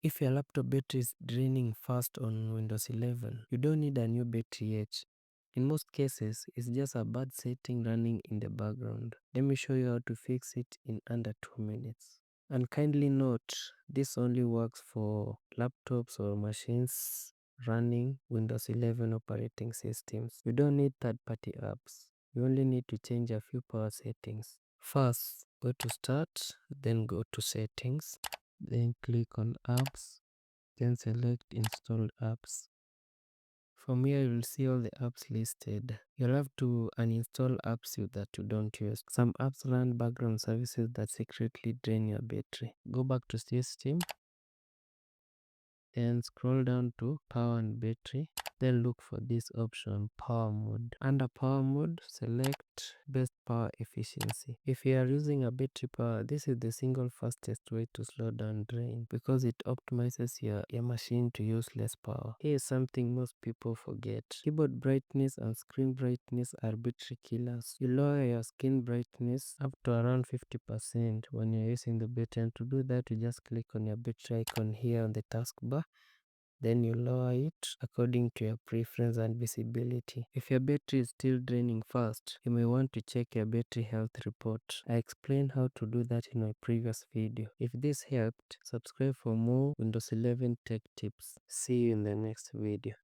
If your laptop battery is draining fast on Windows 11, you don't need a new battery yet. In most cases, it's just a bad setting running in the background. Let me show you how to fix it in under 2 minutes. And kindly note, this only works for laptops or machines running Windows 11 operating systems. You don't need third-party apps. You only need to change a few power settings. First, go to Start, then go to Settings, then click on Apps, then select Installed Apps. From here, you will see all the apps listed. You'll have to uninstall apps that you don't use. Some apps run background services that secretly drain your battery. Go back to System, then scroll down to Power and Battery. Then look for this option, Power Mode. Under Power Mode, select Best Power Efficiency. If you are using a battery power, this is the single fastest way to slow down drain because it optimizes your machine to use less power. Here is something most people forget. Keyboard brightness and screen brightness are battery killers. You lower your screen brightness up to around 50% when you're using the battery, and to do that, you just click on your battery icon here on the taskbar. Then you lower it according to your preference and visibility. If your battery is still draining fast, you may want to check your battery health report. I explained how to do that in my previous video. If this helped, subscribe for more Windows 11 tech tips. See you in the next video.